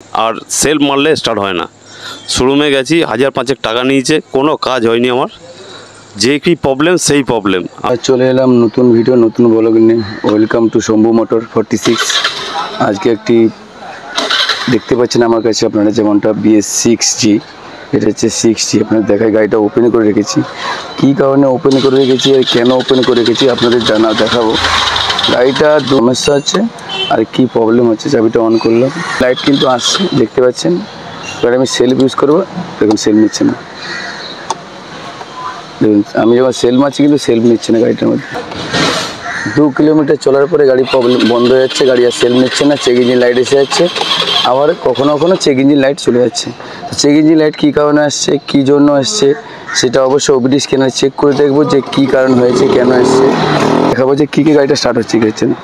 আর self মারলে start হয় না। শোরুমে গেছি, 1000-5 টাকা নিয়েছে, কোনো কাজ হয়নি আমার। যে কি প্রবলেম সেই প্রবলেম। চলে এলাম নতুন ভিডিও, নতুন ব্লগ নিয়ে। Welcome to Shambhu motor 46। আজকে একটি দেখতে পাচ্ছেন আমার কাছে আপনারা, যেমনটা BS6G, এটা হচ্ছে 6G। আপনাদের দেখায় গাড়িটা ওপেন করে রেখেছি। কী কারণে ওপেন করে রেখেছি আর কেন ওপেন করে রেখেছি আপনাদের দেখাবো। গাড়িটা সমস্যা আছে আর কি প্রবলেম হচ্ছে। চাবিটা অন করলাম, লাইট কিন্তু আসছে, দেখতে পাচ্ছেন। এবার আমি সেলফ ইউজ করবো, দেখুন সেলফ নিচ্ছে না। দেখুন আমি যখন সেলফ মারছি কিন্তু সেলফ নিচ্ছে না গাড়িটার মধ্যে। 2 কিলোমিটার চলার পরে গাড়ি প্রবলেম বন্ধ হয়ে যাচ্ছে, গাড়ি আর সেলফ নিচ্ছে না। চেক ইঞ্জিন লাইট এসে যাচ্ছে, আবার কখনো কখনো চেক ইঞ্জিন লাইট চলে যাচ্ছে। চেক ইঞ্জিন লাইট কী কারণে আসছে, কী জন্য আসছে, সেটা অবশ্যই ওবিডি স্ক্যানার চেক করে দেখবো যে কী কারণ হয়েছে, কেন এসছে। দেখাবো যে কী গাড়িটা স্টার্ট হচ্ছে, কী হচ্ছে না।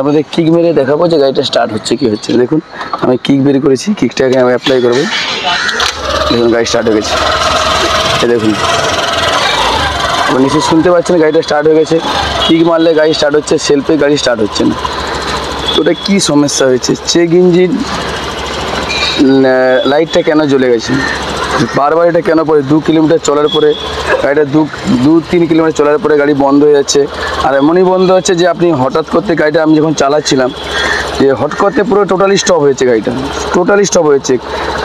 আপনাদের কিক মেরে দেখাবো যে গাড়িটা স্টার্ট হচ্ছে কি হচ্ছে। দেখুন আমি কিক বের করেছি, কিকটাকে আমি অ্যাপ্লাই করবো। দেখুন গাড়ি স্টার্ট হয়ে গেছে, দেখুন আপনি নিশ্চয়ই শুনতে পাচ্ছেন গাড়িটা স্টার্ট হয়ে গেছে। কিক মারলে গাড়ি স্টার্ট হচ্ছে, সেলফে গাড়ি স্টার্ট হচ্ছে না। তো ওটা কী সমস্যা হয়েছে, চেক ইঞ্জিন লাইটটা কেন জ্বলে গেছে, বারবার এটা কেন পরে 2 কিলোমিটার চলার পরে গাড়িটা 2-3 কিলোমিটার চলার পরে গাড়ি বন্ধ হয়ে যাচ্ছে। আর এমনই বন্ধ হচ্ছে যে আপনি হঠাৎ করতে গাড়িটা, আমি যখন চালাচ্ছিলাম যে হট করতে পুরো টোটালি স্টপ হয়েছে, গাড়িটা টোটালি স্টপ হয়েছে।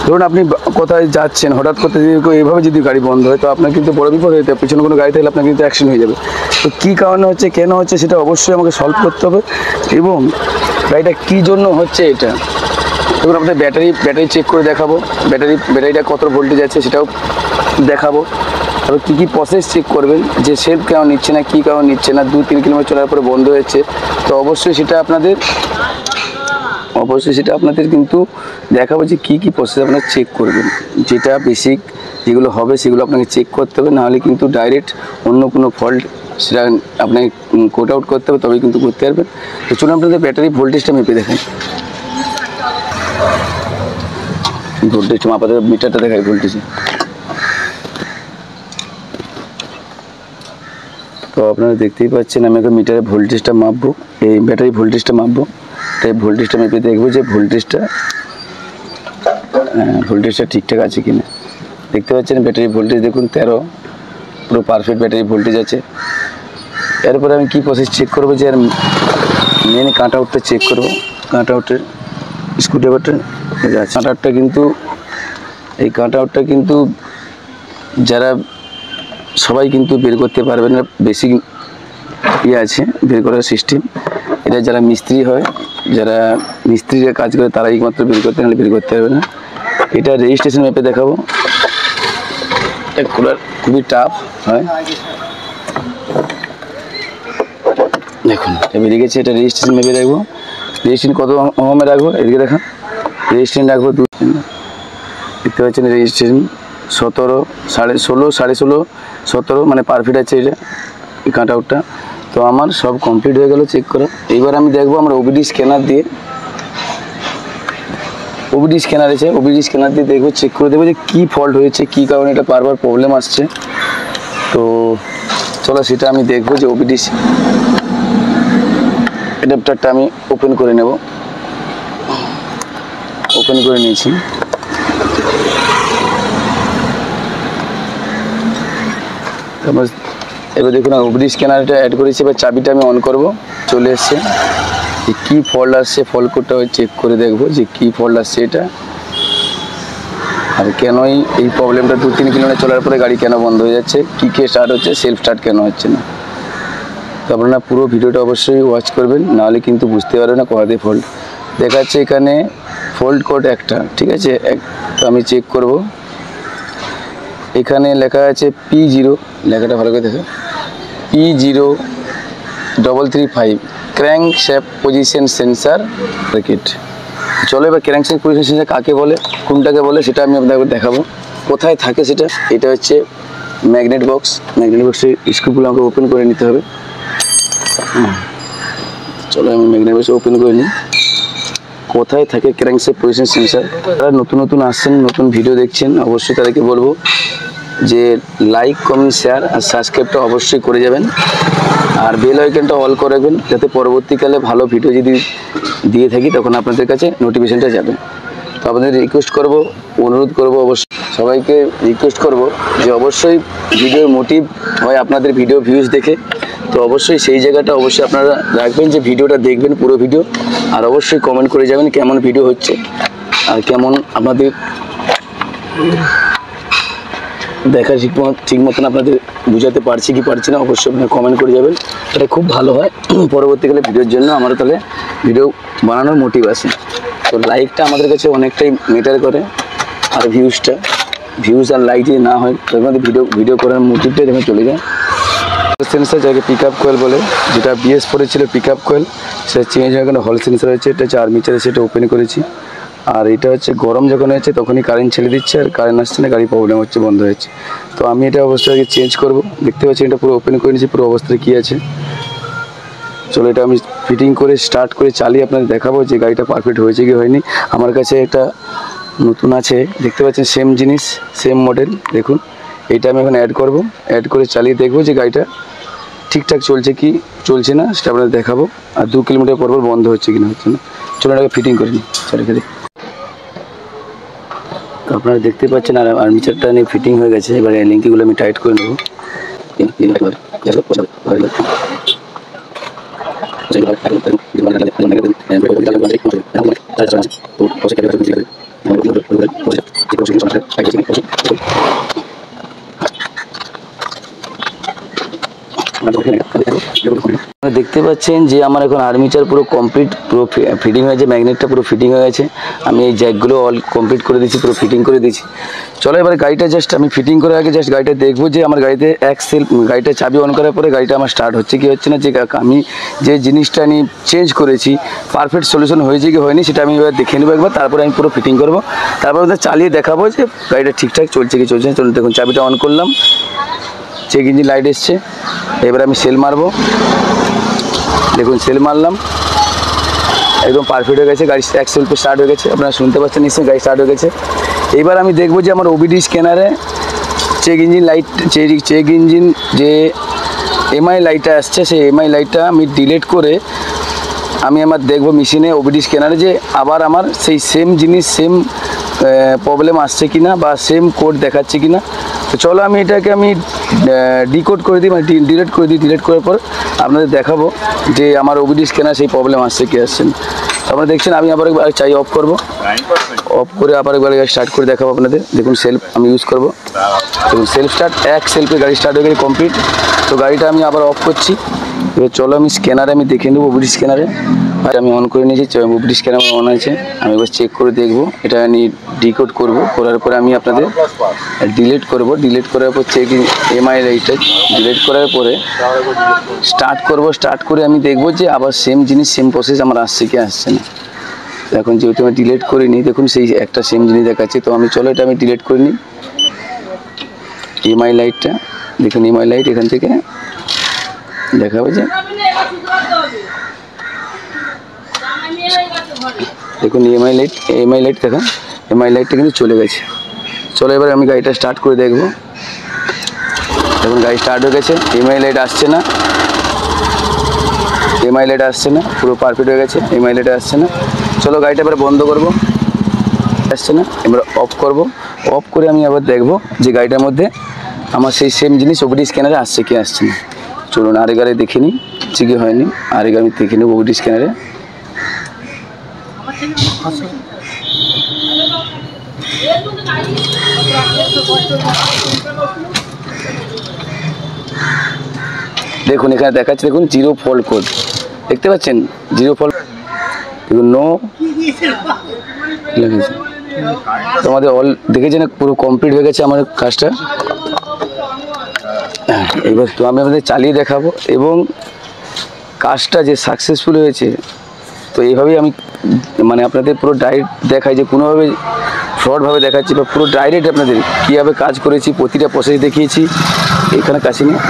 ধরুন আপনি কোথায় যাচ্ছেন, হঠাৎ করতে যদি এইভাবে যদি গাড়ি বন্ধ হয় তো আপনার কিন্তু বড় বিপদ হতে, পিছনে কোনো গাড়ি থাকলে আপনার কিন্তু অ্যাক্সিডেন্ট হয়ে যাবে। তো কী কারণে হচ্ছে, কেন হচ্ছে, সেটা অবশ্যই আমাকে সলভ করতে হবে। এবং গাড়িটা কী জন্য হচ্ছে এটা, এবং আপনাদের ব্যাটারি চেক করে দেখাবো। ব্যাটারিটা কত ভোল্টেজ আছে সেটাও দেখাবো। তারপর কী কী প্রসেস চেক করবেন, যে সেলফ কেন নিচ্ছে না, কী কারণ নিচ্ছে না, 2-3 কিলোমিটার চলার পরে বন্ধ হয়েছে। তো অবশ্যই সেটা আপনাদের কিন্তু দেখাবো যে কী কী প্রসেস আপনারা চেক করবেন। যেটা বেসিক যেগুলো হবে সেগুলো আপনাকে চেক করতে হবে, নাহলে কিন্তু ডাইরেক্ট অন্য কোনো ফল্ট সেটা আপনাকে কোট আউট করতে হবে, তবেই কিন্তু করতে পারবেন। তো চলুন আপনাদের ব্যাটারি ভোল্টেজটা মেপে দেখেন। ভোল্টেজটা মাপাতে মিটারটা দেখায় ভোল্টেজে। তো আপনারা দেখতেই পাচ্ছেন আমি এখন মিটারের ভোল্টেজটা মাপবো, এই ব্যাটারি ভোল্টেজটা মাপবো। তাই ভোল্টেজটা মেপে দেখবো যে ভোল্টেজটা ঠিকঠাক আছে কিনা। দেখতে পাচ্ছেন ব্যাটারি ভোল্টেজ দেখুন 13, পুরো পারফেক্ট ব্যাটারি ভোল্টেজ আছে। এরপরে আমি কি প্রসেস চেক করবো, যে আর মেন কাট আউটটা চেক করবো। কাট আউটের স্ক্রুড্রাইভারটা কাট আউটটা কিন্তু, এই কাট আউটটা কিন্তু যারা সবাই কিন্তু বের করতে পারবে না, বেসিক আছে বের করার সিস্টেম। এটা যারা মিস্ত্রি হয়, যারা মিস্ত্রিরা কাজ করে তারাই মাত্র বের করতে, নাহলে বের করতে পারবে না। এটা রেজিস্ট্রেশন ম্যাপে দেখাবো, এটা খুবই টাফ হয়। দেখুন এটা বেরিয়ে গেছে, এটা রেজিস্ট্রেশন ম্যাপে রাখবো। রেজিস্ট্রেশন কত ওহমে রাখবো, এদিকে দেখা, রেজিস্ট্রেশন রাখবো 2। দেখতে পাচ্ছেন রেজিস্ট্রেশন 17, 16, 16.5, 17, মানে পারফেক্ট আছে এটা, এই কাট আউটটা। তো আমার সব কমপ্লিট হয়ে গেল চেক করা। এইবার আমি দেখবো আমরা ওবিডি স্ক্যানার দিয়ে, ওবিডি স্ক্যানার দিয়ে দেখবো, চেক করে দেবো যে কী ফল্ট হয়েছে, কী কারণে এটা বারবার প্রবলেম আসছে। তো চলো সেটা আমি দেখবো যে ওবিডি অ্যাডাপ্টারটা আমি ওপেন করে নেব। ওপেন করে নিয়েছি। এবার দেখুন ওবিডি স্ক্যানারটা অ্যাড করেছি। এবার চাবিটা আমি অন করব, চলে এসছে। যে কী ফল্ট আসছে, ফল্ট কোডটা চেক করে দেখবো যে কী ফল্ট আসছে এটা, আর কেনই এই প্রবলেমটা 2-3 কিলোমিটার চলার পরে গাড়ি কেন বন্ধ হয়ে যাচ্ছে, কী স্টার্ট হচ্ছে, সেলফ স্টার্ট কেন হচ্ছে না। তো আপনারা পুরো ভিডিওটা অবশ্যই ওয়াচ করবেন, নাহলে কিন্তু বুঝতে পারবেন না কোথাতে ফল্ট দেখাচ্ছে। এখানে ফল্ট কোড একটা, ঠিক আছে, তো আমি চেক করব। এখানে লেখা আছে P0, লেখাটা ভালো করে দেখো, P0335 crank shaft position sensor circuit. চলো এবার ক্র্যাঙ্ক শ্যাফট পজিশন সেন্সার কাকে বলে, কোনটাকে বলে, সেটা আমি আপনাদের দেখাবো। কোথায় থাকে সেটা, এটা হচ্ছে ম্যাগনেট বক্সের স্ক্রুগুলো আমাকে ওপেন করে নিতে হবে। চলো আমি ম্যাগনেট বক্স ওপেন করে নিই। কোথায় থাকে ক্র্যাঙ্ক শ্যাফট পজিশন সেন্সার, যারা নতুন আসছেন, নতুন ভিডিও দেখছেন, অবশ্যই তাদেরকে বলবো যে লাইক, কমেন্ট, শেয়ার আর সাবস্ক্রাইবটা অবশ্যই করে যাবেন। আর বেল আইকনটা অল করে রাখবেন, যাতে পরবর্তীকালে ভালো ভিডিও যদি দিয়ে থাকি তখন আপনাদের কাছে নোটিফিকেশনটা যাবে। তো আপনাদের রিকোয়েস্ট করব, অনুরোধ করব, অবশ্যই সবাইকে রিকোয়েস্ট করব যে অবশ্যই ভিডিওর মোটিভ হয় আপনাদের ভিডিও ভিউজ দেখে। তো অবশ্যই সেই জায়গাটা অবশ্যই আপনারা রাখবেন যে ভিডিওটা দেখবেন পুরো ভিডিও, আর অবশ্যই কমেন্ট করে যাবেন কেমন ভিডিও হচ্ছে আর কেমন আপনাদের দেখার ঠিক মতন আপনাদের বুঝাতে পারছি কি পারছি না, অবশ্যই আপনারা কমেন্ট করে যাবেন। এটা খুব ভালো হয় পরবর্তীকালে ভিডিওর জন্য আমার তাহলে ভিডিও বানানোর মোটিভ আছে। তো লাইকটা আমাদের কাছে অনেকটাই ম্যাটার করে, আর ভিউজ আর লাইক যদি না হয় তো আমাদের ভিডিও করার মোটিভটাই দেখে চলে যায়। সেন্সার যাকে পিক আপ কোয়েল বলে, যেটা BS4 ছিল পিক আপ কোয়েল, সেটা চেঞ্জ হয়ে গেল হল সেন্সার হয়েছে। এটা হচ্ছে আর্মিচারে, সেটা ওপেন করেছি। আর এটা হচ্ছে গরম যখন হয়েছে তখনই কারেন্ট ছেড়ে দিচ্ছে, আর কারেন্ট আসছে না, গাড়ি প্রবলেম হচ্ছে, বন্ধ হয়েছে। তো আমি এটা অবস্থাকে চেঞ্জ করব। দেখতে পাচ্ছি এটা পুরো ওপেন করে নিয়েছি, পুরো অবস্থায় কী আছে। চলো এটা আমি ফিটিং করে স্টার্ট করে চালিয়ে আপনাদের দেখাবো যে গাড়িটা পারফেক্ট হয়েছে কি হয়নি। আমার কাছে একটা নতুন আছে, দেখতে পাচ্ছেন সেম জিনিস সেম মডেল। দেখুন এটা আমি এখন অ্যাড করব, অ্যাড করে চালিয়ে দেখবো যে গাড়িটা ঠিকঠাক চলছে কি চলছে না সেটা আপনাদের দেখাবো। আর 2 কিলোমিটার পর বন্ধ হচ্ছে কি না হচ্ছে না। চলো এটাকে ফিটিং করে নিই চালিয়ে ফেলে। তো আপনারা দেখতে পাচ্ছেন আর আর্মিচারটা নিয়ে ফিটিং হয়ে গেছে। এবার এই লিঙ্কগুলো আমি টাইট করে নেবো। দেখতে পাচ্ছেন যে আমার এখন আর্মিচার পুরো কমপ্লিট, পুরো ফিটিং হয়েছে, ম্যাগনেটটা পুরো ফিটিং হয়ে গেছে। আমি এই জ্যাকগুলো অল কমপ্লিট করে দিয়েছি, পুরো ফিটিং করে দিয়েছি। চলো এবার গাড়িটা জাস্ট আমি ফিটিং করে আগে জাস্ট গাড়িটা দেখবো যে আমার গাড়িতে গাড়িটা চাবি অন করার পরে গাড়িটা আমার স্টার্ট হচ্ছে কি হচ্ছে না, যে আমি যে জিনিসটা আমি চেঞ্জ করেছি পারফেক্ট সলিউশন হয়েছে কি হয়নি সেটা আমি এবার দেখে নেবো একবার, তারপরে আমি পুরো ফিটিং করবো, তারপর ওদের চালিয়ে দেখাবো যে গাড়িটা ঠিকঠাক চলছে কি চলছে না। চলুন দেখুন চাবিটা অন করলাম, চেক ইঞ্জিন লাইট এসছে। এবার আমি সেল মারবো, দেখুন সেল মারলাম, একদম পারফেক্ট হয়ে গেছে, গাড়ি এক সেলফে স্টার্ট হয়ে গেছে। আপনারা শুনতে পাচ্ছেন নিশ্চয়ই গাড়ি স্টার্ট হয়ে গেছে। এবার আমি দেখবো যে আমার OBD স্ক্যানারে check engine light, check engine যে MI লাইটটা আসছে সেই MI লাইটটা আমি ডিলিট করে আমি আমার দেখবো মেশিনে OBD স্ক্যানারে যে আবার আমার সেই সেম জিনিস সেম প্রবলেম আসছে কি না বা সেম কোড দেখাচ্ছে কি না। তো চলো আমি এটাকে আমি ডিকোড করে দিই, মানে ডিলিট করে দিই। ডিলিট করার পর আপনাদের দেখাবো যে আমার OBD স্ক্যানার সেই প্রবলেম আসছে কি আসছে না। আপনারা দেখছেন আমি আবার একবার চাই অফ করবো, অফ করে আবার একবার স্টার্ট করে দেখাবো আপনাদের। দেখুন সেলফ আমি ইউজ করবো, দেখুন সেলফ স্টার্ট, এক সেলফে গাড়ি স্টার্ট হয়ে গেছে কমপ্লিট। তো গাড়িটা আমি আবার অফ করছি। এবার চলো আমি স্ক্যানারে আমি দেখে নেবো OBD স্ক্যানারে। আর আমি অন করে নিয়েছি, OBD স্ক্যানার অন আছে, আমি এবার চেক করে দেখবো। এটা আমি ডিকোড করব, করার পরে আমি আপনাদের ডিলিট করব। ডিলিট করার পর চেক MI লাইটটা ডিলিট করার পরে স্টার্ট করব। স্টার্ট করে আমি দেখবো যে আবার সেম জিনিস সেম প্রসেস আমার আসছে কি আসছে না। এখন যেহেতু আমি ডিলিট করিনি, দেখুন সেই একটা সেম জিনিস দেখাচ্ছে। তো আমি চলো এটা আমি ডিলিট করে নিই। MI লাইটটা দেখুন, MI লাইট এখান থেকে দেখাবে যে দেখুন MI লাইট দেখুন, MI লাইটটা কিন্তু চলে গেছে। চলো এবার আমি গাড়িটা স্টার্ট করে দেখবো। দেখুন গাড়ি স্টার্ট হয়ে গেছে, MI লাইট আসছে না, MI লাইট আসছে না, পুরো পারফেক্ট হয়ে গেছে, MI লাইট আসছে না। চলো গাড়িটা এবার বন্ধ করবো, আসছে না, এবার অফ করব। অফ করে আমি আবার দেখবো যে গাড়িটার মধ্যে আমার সেই সেম জিনিস OBD স্ক্যানারে আসছে কি আসছে না। চলুন আরেক গাড়ি দেখে নিই, ঠিকই হয়নি, আরেক আমি দেখে নেব OBD স্ক্যানারে। দেখুন এখানে দেখাচ্ছে, দেখুন 0 ফল্ট কোড দেখতে পাচ্ছেন, 0 ফল্ট, দেখুন নো লেগেছে। তো আমাদের অল দেখেছেন পুরো কমপ্লিট হয়ে গেছে আমার কাজটা। এবার তো আমি আপনাদের চালিয়ে দেখাবো এবং কাজটা যে সাকসেসফুল হয়েছে। তো এইভাবেই আমি মানে আপনাদের পুরো ডাইরেক্ট দেখাই, যে কোনোভাবে ফ্রডভাবে দেখাচ্ছি বা পুরো ডাইরেক্ট আপনাদের কীভাবে কাজ করেছি প্রতিটা প্রসেস দেখিয়েছি। এখানে কাছে নিয়ে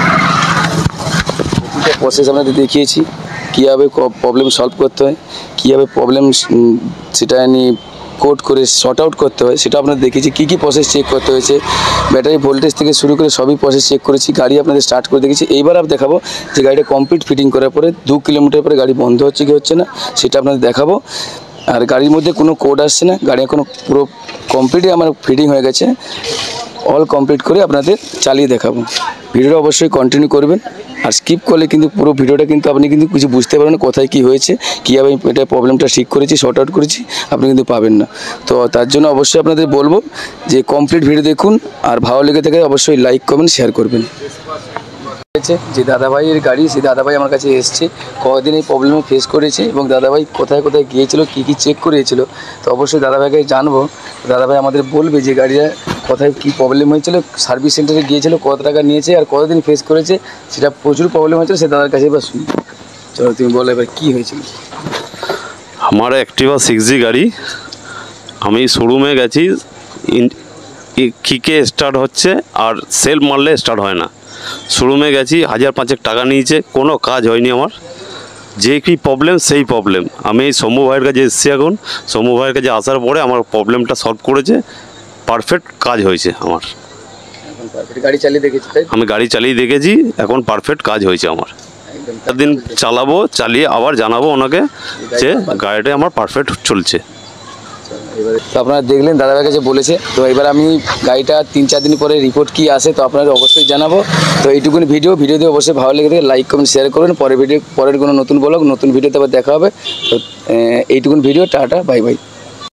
প্রতিটা প্রসেস আপনাদের দেখিয়েছি, কীভাবে প্রবলেম সলভ করতে হয়, কীভাবে প্রবলেম সেটা নিয়ে কোড করে শর্ট আউট করতে হয় সেটা আপনাদের দেখিয়েছি। কী কী প্রসেস চেক করতে হয়েছে, ব্যাটারি ভোল্টেজ থেকে শুরু করে সবই প্রসেস চেক করেছি। গাড়ি আপনাদের স্টার্ট করে দেখেছি। এইবার আমি দেখাবো যে গাড়িটা কমপ্লিট ফিটিং করার পরে 2 কিলোমিটার পরে গাড়ি বন্ধ হচ্ছে কি হচ্ছে না সেটা আপনাদের দেখাবো। আর গাড়ির মধ্যে কোনো কোড আসছে না, গাড়ি এখনো পুরো কমপ্লিটই আমার ফিটিং হয়ে গেছে। অল কমপ্লিট করে আপনাদের চালিয়ে দেখাবো। ভিডিওটা অবশ্যই কন্টিনিউ করবেন, আর স্কিপ করলে কিন্তু পুরো ভিডিওটা কিন্তু আপনি কিন্তু কিছু বুঝতে পারবেন না, কোথায় কী হয়েছে, কীভাবে এটা প্রবলেমটা ঠিক করেছি, শর্ট আউট করেছি, আপনি কিন্তু পাবেন না। তো তার জন্য অবশ্যই আপনাদের বলবো যে কমপ্লিট ভিডিও দেখুন, আর ভালো লেগে থাকে অবশ্যই লাইক কমেন্ট শেয়ার করবেন। যে দাদাভাইয়ের গাড়ি, সেই দাদাভাই আমার কাছে এসছে, কদিন এই প্রবলেমে ফেস করেছে এবং দাদাভাই কোথায় কোথায় গিয়েছিল, কী কী চেক করেছিল। তো অবশ্যই দাদাভাইকে জানবো, দাদাভাই আমাদের বলবে যে গাড়িটা কোথায় কী প্রবলেম হয়েছিল, সার্ভিস সেন্টারে গিয়েছিল, কত টাকা নিয়েছে আর কতদিন ফেস করেছে, সেটা প্রচুর প্রবলেম হয়েছিল, সে দাদার কাছে এবার শুনি। চলো তুমি বলো এবার কী হয়েছিল। আমার অ্যাক্টিভা 6G গাড়ি, আমি শোরুমে গেছি, কিকে স্টার্ট হচ্ছে আর সেলফ মারলে স্টার্ট হয় না। শোরুমে গেছি, 1000-5 টাকা নিয়েছে, কোনো কাজ হয়নি আমার। যে কী প্রবলেম সেই প্রবলেম। আমি এই সৌম্য ভাইয়ের কাছে এসেছি, এখন সৌম্য ভাইয়ের কাছে আসার পরে আমার প্রবলেমটা সলভ করেছে, পারফেক্ট কাজ হয়েছে আমার। গাড়ি চালিয়ে দেখেছি, তাই আমি গাড়ি চালিয়ে দেখেছি, এখন পারফেক্ট কাজ হয়েছে আমার। একদিন চালাবো, চালিয়ে আবার জানাবো ওনাকে যে গাড়িটা আমার পারফেক্ট চলছে। তো আপনারা দেখলেন দাদাভাইয়ের কাছে বলেছে। তো এবার আমি গাড়িটা 3-4 দিন পরে রিপোর্ট কী আসে তো আপনাদের অবশ্যই জানাবো। তো এইটুকুনি ভিডিও অবশ্যই ভালো লেগে থাকে লাইক কমেন্ট শেয়ার করবেন। পরের কোনো নতুন ব্লগ নতুন ভিডিওতে আবার দেখা হবে। তো এইটুকুন ভিডিও, টাটা, বাই বাই।